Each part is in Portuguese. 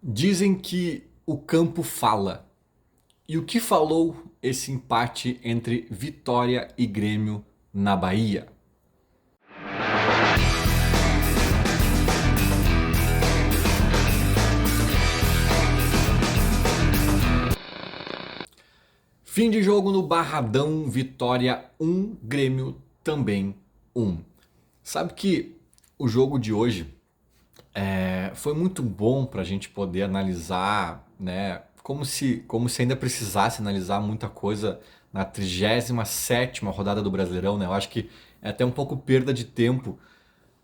Dizem que o campo fala. E o que falou esse empate entre Vitória e Grêmio na Bahia? Fim de jogo no Barradão, Vitória 1, Grêmio também 1. Sabe que o jogo de hoje foi muito bom para a gente poder analisar, né? Como se ainda precisasse analisar muita coisa na 37ª rodada do Brasileirão, né? Eu acho que é até um pouco perda de tempo.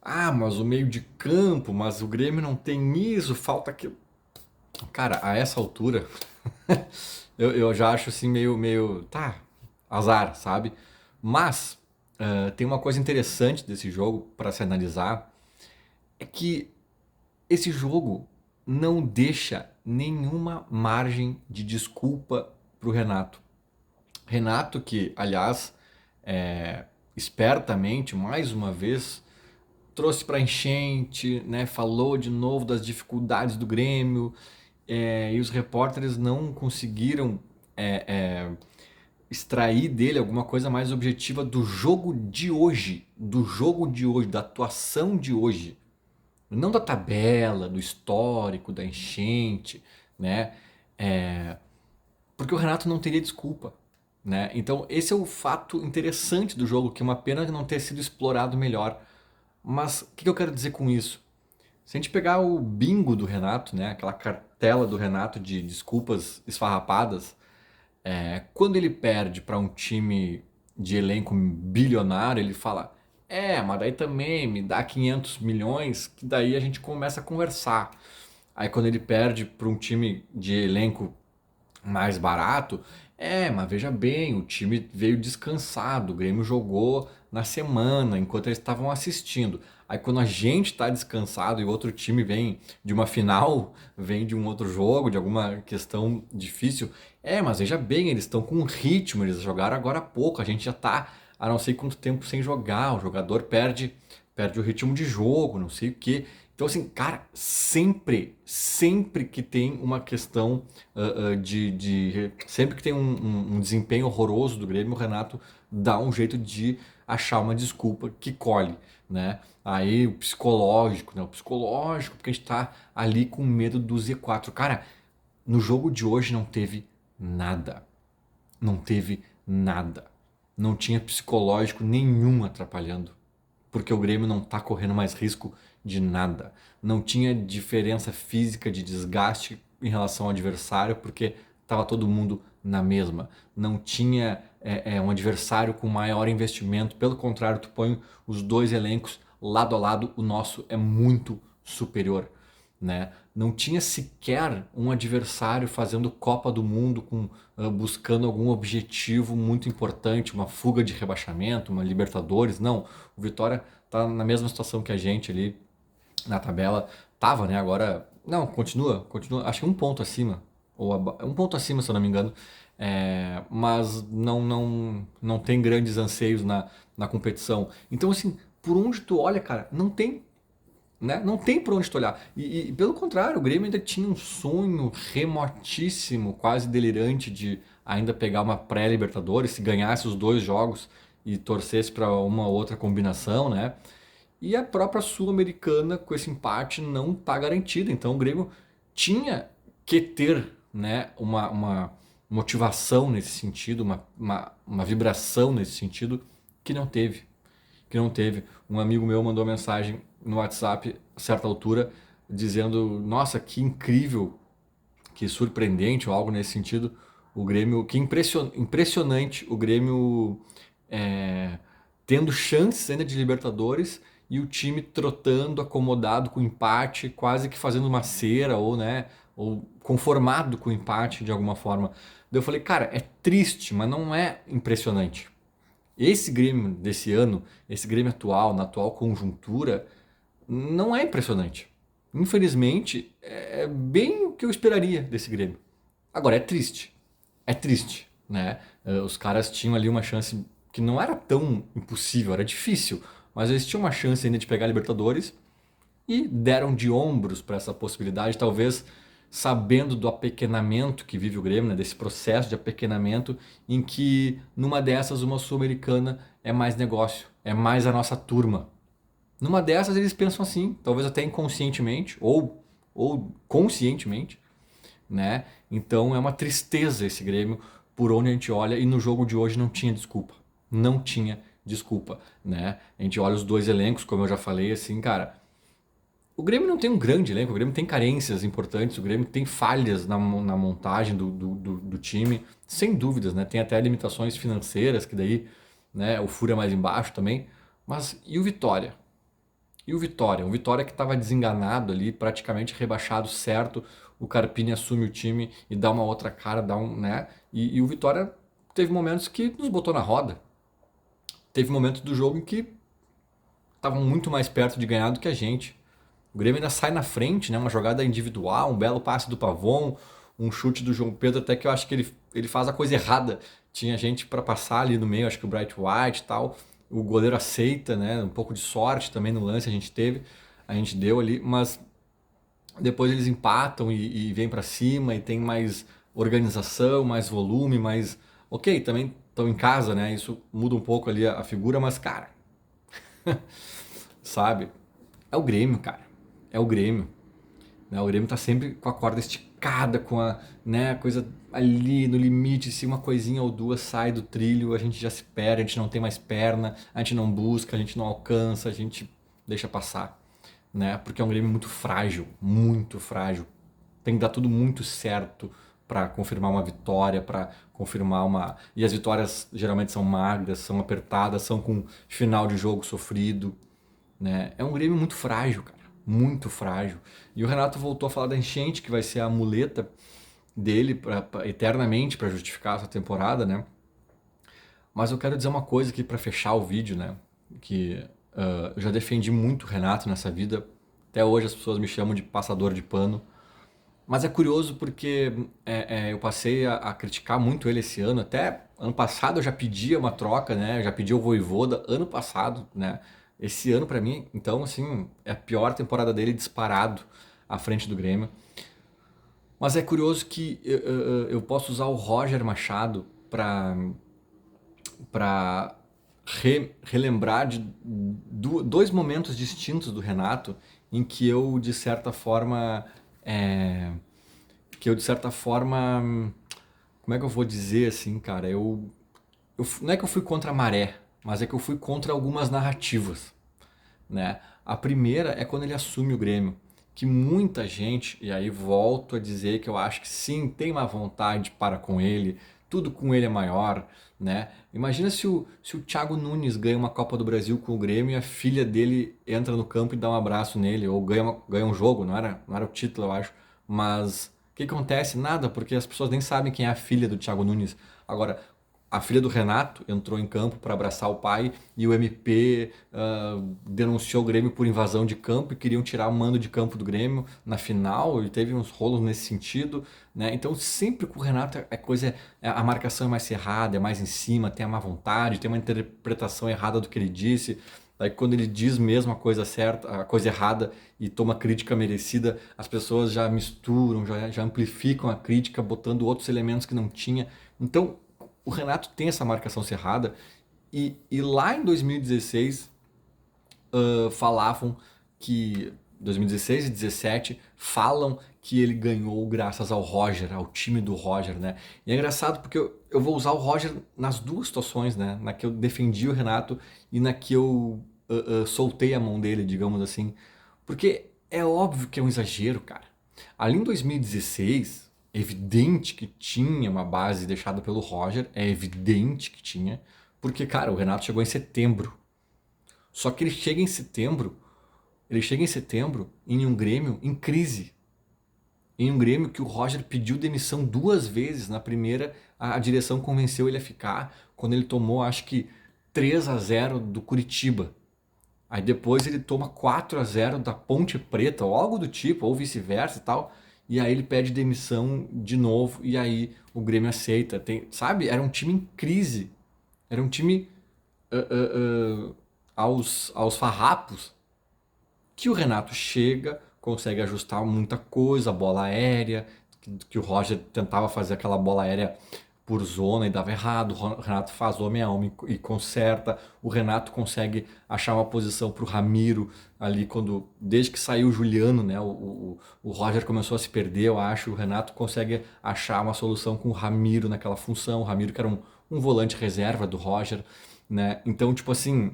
Ah, mas o meio de campo, mas o Grêmio não tem isso, falta aquilo. Cara, a essa altura, eu já acho assim meio, tá, azar, sabe? Mas tem uma coisa interessante desse jogo para se analisar, é que esse jogo não deixa nenhuma margem de desculpa pro Renato. Renato que, aliás, espertamente, mais uma vez, trouxe para enchente, né? Falou de novo das dificuldades do Grêmio, e os repórteres não conseguiram é, é, extrair dele alguma coisa mais objetiva do jogo de hoje, da atuação de hoje. Não da tabela, do histórico, da enchente, né? É, porque o Renato não teria desculpa, né? Então esse é o fato interessante do jogo, que é uma pena não ter sido explorado melhor. Mas o que eu quero dizer com isso? Se a gente pegar o bingo do Renato, né? Aquela cartela do Renato de desculpas esfarrapadas, quando ele perde para um time de elenco bilionário, ele fala: mas daí também me dá 500 milhões, que daí a gente começa a conversar. Aí quando ele perde para um time de elenco mais barato, mas veja bem, o time veio descansado, o Grêmio jogou na semana, enquanto eles estavam assistindo. Aí quando a gente está descansado e o outro time vem de uma final, vem de um outro jogo, de alguma questão difícil, mas veja bem, eles estão com ritmo, eles jogaram agora há pouco, a gente já está há não sei quanto tempo sem jogar, o jogador perde o ritmo de jogo, não sei o quê. Então, assim, cara, sempre que tem uma questão sempre que tem um desempenho horroroso do Grêmio, o Renato dá um jeito de achar uma desculpa que colhe, né? Aí o psicológico, né? O psicológico, porque a gente tá ali com medo do Z4. Cara, no jogo de hoje não teve nada. Não teve nada. Não tinha psicológico nenhum atrapalhando, porque o Grêmio não está correndo mais risco de nada. Não tinha diferença física de desgaste em relação ao adversário, porque estava todo mundo na mesma. Não tinha um adversário com maior investimento. Pelo contrário, tu põe os dois elencos lado a lado, o nosso é muito superior. Né? Não tinha sequer um adversário fazendo Copa do Mundo buscando algum objetivo muito importante, uma fuga de rebaixamento, uma Libertadores. Não, o Vitória está na mesma situação que a gente ali na tabela. Tava, né? Agora, não, continua. Acho que um ponto acima, um ponto acima, se eu não me engano. Mas não tem grandes anseios na competição. Então, assim, por onde tu olha, cara, não tem, né? Não tem por onde tu olhar. E pelo contrário, o Grêmio ainda tinha um sonho remotíssimo, quase delirante, de ainda pegar uma pré-Libertadores, se ganhasse os dois jogos e torcesse para uma outra combinação, né? E a própria Sul-Americana, com esse empate, não está garantida. Então o Grêmio tinha que ter, né, uma motivação nesse sentido, uma vibração nesse sentido, que não teve. Que não teve. Um amigo meu mandou mensagem no WhatsApp a certa altura dizendo: Nossa, que incrível, que surpreendente, ou algo nesse sentido. O Grêmio, que impressionante o Grêmio é, tendo chances ainda de Libertadores e o time trotando, acomodado com o empate, quase que fazendo uma cera, ou, né, ou conformado com o empate de alguma forma. Daí eu falei: Cara, é triste, mas não é impressionante. Esse Grêmio desse ano, esse Grêmio atual, na atual conjuntura, não é impressionante. Infelizmente, é bem o que eu esperaria desse Grêmio. Agora, é triste, né? Os caras tinham ali uma chance que não era tão impossível, era difícil, mas eles tinham uma chance ainda de pegar a Libertadores e deram de ombros para essa possibilidade, talvez sabendo do apequenamento que vive o Grêmio, né, desse processo de apequenamento, em que numa dessas uma Sul-Americana é mais negócio, é mais a nossa turma. Numa dessas eles pensam assim, talvez até inconscientemente ou conscientemente, né? Então é uma tristeza esse Grêmio por onde a gente olha e no jogo de hoje não tinha desculpa. Não tinha desculpa, né? A gente olha os dois elencos, como eu já falei, assim, cara, o Grêmio não tem um grande elenco, o Grêmio tem carências importantes, o Grêmio tem falhas na montagem do time, sem dúvidas, né? Tem até limitações financeiras, que daí, né, o furo é mais embaixo também. Mas e o Vitória? E o Vitória? O Vitória que estava desenganado ali, praticamente rebaixado, certo? O Carpini assume o time e dá uma outra cara, dá um, né? E o Vitória teve momentos que nos botou na roda. Teve momentos do jogo em que estavam muito mais perto de ganhar do que a gente. O Grêmio ainda sai na frente, né? Uma jogada individual, um belo passe do Pavon, um chute do João Pedro, até que eu acho que ele faz a coisa errada. Tinha gente para passar ali no meio, acho que o Bright White e tal. O goleiro aceita, né? Um pouco de sorte também no lance a gente teve, a gente deu ali, mas depois eles empatam e vêm para cima e tem mais organização, mais volume, mais. Ok, também estão em casa, né? Isso muda um pouco ali a figura, mas cara, sabe? É o Grêmio, cara. É o Grêmio. Né? O Grêmio tá sempre com a corda esticada, com a, né, coisa ali no limite, se uma coisinha ou duas sai do trilho, a gente já se perde, a gente não tem mais perna, a gente não busca, a gente não alcança, a gente deixa passar, né? Porque é um Grêmio muito frágil, muito frágil. Tem que dar tudo muito certo para confirmar uma vitória, para confirmar uma. E as vitórias geralmente são magras, são apertadas, são com final de jogo sofrido, né? É um Grêmio muito frágil, cara, muito frágil. E o Renato voltou a falar da enchente, que vai ser a muleta dele eternamente para justificar essa temporada, né? Mas eu quero dizer uma coisa aqui para fechar o vídeo, né? Que eu já defendi muito o Renato nessa vida. Até hoje as pessoas me chamam de passador de pano. Mas é curioso porque eu passei a criticar muito ele esse ano. Até ano passado eu já pedia uma troca, né? Eu já pedi o Vojvoda ano passado, né? Esse ano pra mim, então assim, é a pior temporada dele disparado à frente do Grêmio. Mas é curioso que eu posso usar o Roger Machado para relembrar de dois momentos distintos do Renato em que eu de certa forma é, como é que eu vou dizer assim, cara? Não é que eu fui contra a maré, mas é que eu fui contra algumas narrativas, né? A primeira é quando ele assume o Grêmio, que muita gente, e aí volto a dizer que eu acho que sim, tem uma vontade para com ele, tudo com ele é maior, né? Imagina se o Thiago Nunes ganha uma Copa do Brasil com o Grêmio e a filha dele entra no campo e dá um abraço nele, ou ganha um jogo, não era o título, eu acho, mas o que acontece? Nada, porque as pessoas nem sabem quem é a filha do Thiago Nunes. Agora, a filha do Renato entrou em campo para abraçar o pai e o MP denunciou o Grêmio por invasão de campo e queriam tirar o mando de campo do Grêmio na final e teve uns rolos nesse sentido, né? Então sempre com o Renato a marcação é mais cerrada, é mais em cima, tem a má vontade, tem uma interpretação errada do que ele disse. Aí quando ele diz mesmo a coisa certa, a coisa errada e toma crítica merecida, as pessoas já misturam, já amplificam a crítica, botando outros elementos que não tinha. Então o Renato tem essa marcação cerrada e lá em 2016 falavam que 2016 e 2017 falam que ele ganhou graças ao Roger, ao time do Roger, né? E é engraçado porque eu vou usar o Roger nas duas situações, né? Na que eu defendi o Renato e na que eu soltei a mão dele, digamos assim. Porque é óbvio que é um exagero, cara. Ali em 2016, é evidente que tinha uma base deixada pelo Roger, é evidente que tinha, porque, cara, o Renato chegou em setembro. Só que ele chega em setembro em um Grêmio em crise. Em um Grêmio que o Roger pediu demissão duas vezes. Na primeira, a direção convenceu ele a ficar, quando ele tomou, acho que 3-0 do Curitiba. Aí depois ele toma 4-0 da Ponte Preta, ou algo do tipo, ou vice-versa e tal. E aí ele pede demissão de novo, e aí o Grêmio aceita. Sabe? Era um time em crise. Era um time aos farrapos que o Renato chega, consegue ajustar muita coisa, a bola aérea, que o Roger tentava fazer aquela bola aérea por zona e dava errado, o Renato faz homem a homem e conserta, o Renato consegue achar uma posição para o Ramiro ali desde que saiu o Juliano, né, o Roger começou a se perder, eu acho, o Renato consegue achar uma solução com o Ramiro naquela função, o Ramiro que era um volante reserva do Roger, né, então tipo assim,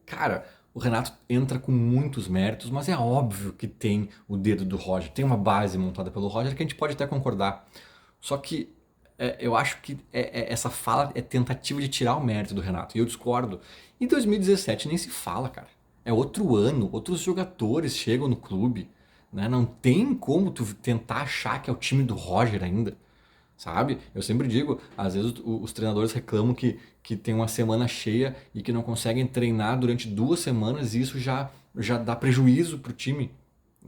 cara, o Renato entra com muitos méritos, mas é óbvio que tem o dedo do Roger, tem uma base montada pelo Roger que a gente pode até concordar. Só que eu acho que essa fala é tentativa de tirar o mérito do Renato, e eu discordo. Em 2017 nem se fala, cara. É outro ano, outros jogadores chegam no clube, né? Não tem como tu tentar achar que é o time do Roger ainda, sabe? Eu sempre digo, às vezes os treinadores reclamam que tem uma semana cheia e que não conseguem treinar durante 2 semanas e isso já dá prejuízo pro time.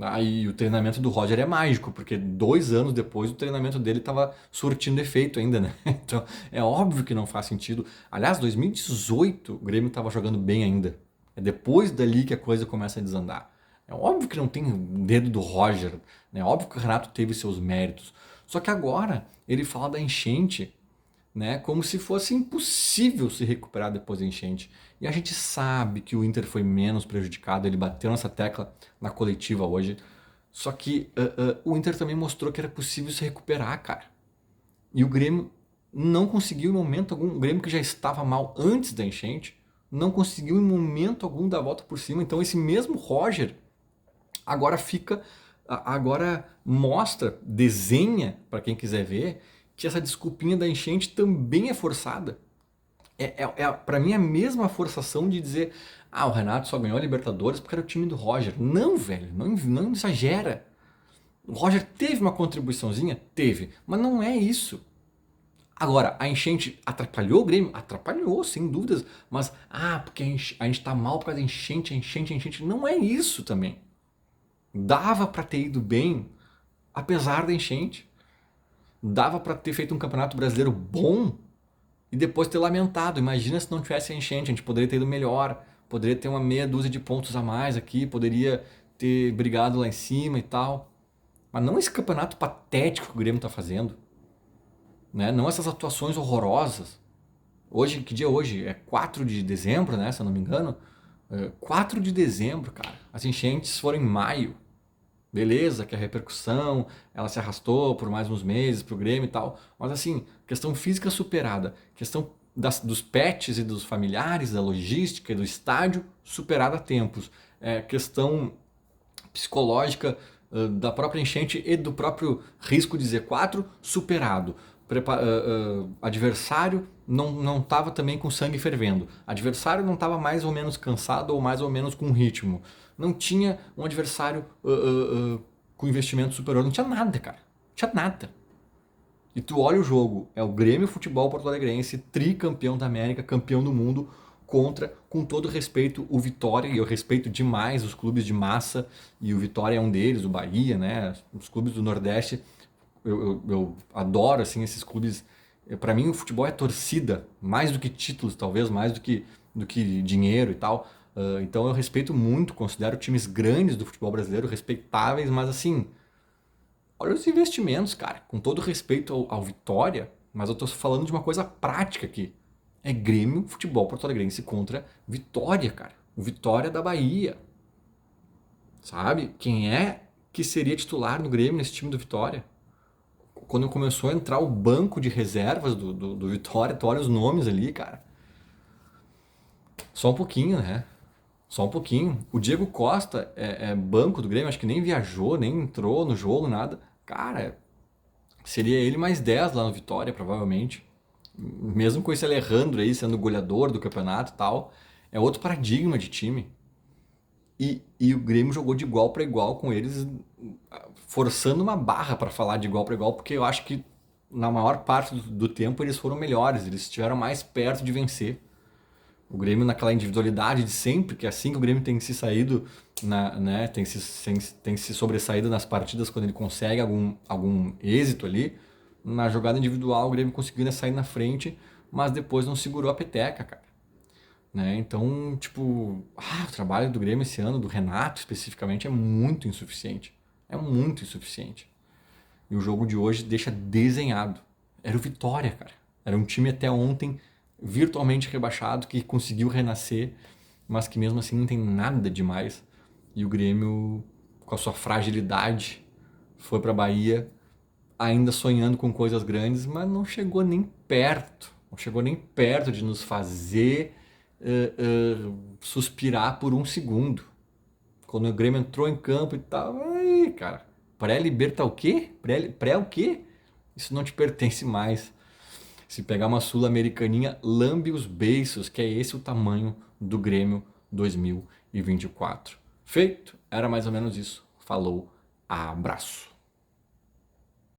Aí o treinamento do Roger é mágico, porque 2 anos depois o treinamento dele estava surtindo efeito ainda, né? Então é óbvio que não faz sentido. Aliás, 2018 o Grêmio estava jogando bem ainda. É depois dali que a coisa começa a desandar. É óbvio que não tem o dedo do Roger, né? É óbvio que o Renato teve seus méritos. Só que agora ele fala da enchente, né? Como se fosse impossível se recuperar depois da enchente. E a gente sabe que o Inter foi menos prejudicado, ele bateu nessa tecla na coletiva hoje. Só que o Inter também mostrou que era possível se recuperar, cara. E o Grêmio não conseguiu em momento algum, o Grêmio que já estava mal antes da enchente, não conseguiu em momento algum dar a volta por cima. Então esse mesmo Roger agora agora mostra, desenha, para quem quiser ver, que essa desculpinha da enchente também é forçada. Para mim, é a mesma forçação de dizer: ah, o Renato só ganhou a Libertadores porque era o time do Roger. Não, velho, não exagera. O Roger teve uma contribuiçãozinha? Teve, mas não é isso. Agora, a enchente atrapalhou o Grêmio? Atrapalhou, sem dúvidas. Mas, porque a gente tá mal por causa da enchente, a enchente, a enchente. Não é isso também. Dava para ter ido bem, apesar da enchente. Dava para ter feito um campeonato brasileiro bom, e depois ter lamentado. Imagina se não tivesse a enchente, a gente poderia ter ido melhor, poderia ter uma meia dúzia de pontos a mais aqui, poderia ter brigado lá em cima e tal. Mas não esse campeonato patético que o Grêmio está fazendo, né? Não essas atuações horrorosas. Hoje, que dia é hoje? É 4 de dezembro, né? Se eu não me engano. 4 de dezembro, cara. As enchentes foram em maio. Beleza, que a repercussão, ela se arrastou por mais uns meses pro Grêmio e tal, mas assim, questão física superada, questão dos pets e dos familiares, da logística e do estádio superada a tempos, questão psicológica da própria enchente e do próprio risco de Z4 superado. Adversário não estava também com sangue fervendo. Adversário não estava mais ou menos cansado ou mais ou menos com ritmo. Não tinha um adversário com investimento superior. Não tinha nada, cara. Não tinha nada. E tu olha o jogo, é o Grêmio Futebol Porto Alegrense, tricampeão da América, campeão do mundo, contra, com todo respeito, o Vitória, e eu respeito demais os clubes de massa, e o Vitória é um deles, o Bahia, né? Os clubes do Nordeste, eu adoro assim esses clubes. Para mim o futebol é torcida, mais do que títulos, talvez, mais do que dinheiro e tal. Então eu respeito muito, considero times grandes do futebol brasileiro respeitáveis, mas assim, olha os investimentos, cara. Com todo respeito ao Vitória, mas eu tô falando de uma coisa prática aqui. É Grêmio Futebol Porto Alegrense contra Vitória, cara. O Vitória da Bahia. Sabe? Quem é que seria titular no Grêmio nesse time do Vitória? Quando começou a entrar o banco de reservas do Vitória, tu olha os nomes ali, cara. Só um pouquinho, né? Só um pouquinho. O Diego Costa é banco do Grêmio, acho que nem viajou, nem entrou no jogo, nada. Cara, seria ele mais 10 lá no Vitória, provavelmente. Mesmo com esse Alejandro aí sendo goleador do campeonato e tal. É outro paradigma de time. E o Grêmio jogou de igual para igual com eles, forçando uma barra para falar de igual para igual, porque eu acho que na maior parte do tempo eles foram melhores, eles estiveram mais perto de vencer. O Grêmio naquela individualidade de sempre, que é assim que o Grêmio tem se saído, né, tem se sobressaído nas partidas quando ele consegue algum êxito ali. Na jogada individual o Grêmio conseguiu sair na frente, mas depois não segurou a peteca, cara. né? Então, tipo, o trabalho do Grêmio esse ano, do Renato especificamente, é muito insuficiente. É muito insuficiente. E o jogo de hoje deixa desenhado. Era o Vitória, cara. Era um time até ontem virtualmente rebaixado que conseguiu renascer, mas que mesmo assim não tem nada demais. E o Grêmio, com a sua fragilidade, foi para Bahia ainda sonhando com coisas grandes, mas não chegou nem perto. Não chegou nem perto de nos fazer suspirar por um segundo. Quando o Grêmio entrou em campo e tal, aí, cara, pré-liberta o quê? Pré o quê? Isso não te pertence mais. Se pegar uma sul-americaninha, lambe os beiços, que é esse o tamanho do Grêmio 2024. Feito? Era mais ou menos isso. Falou, abraço.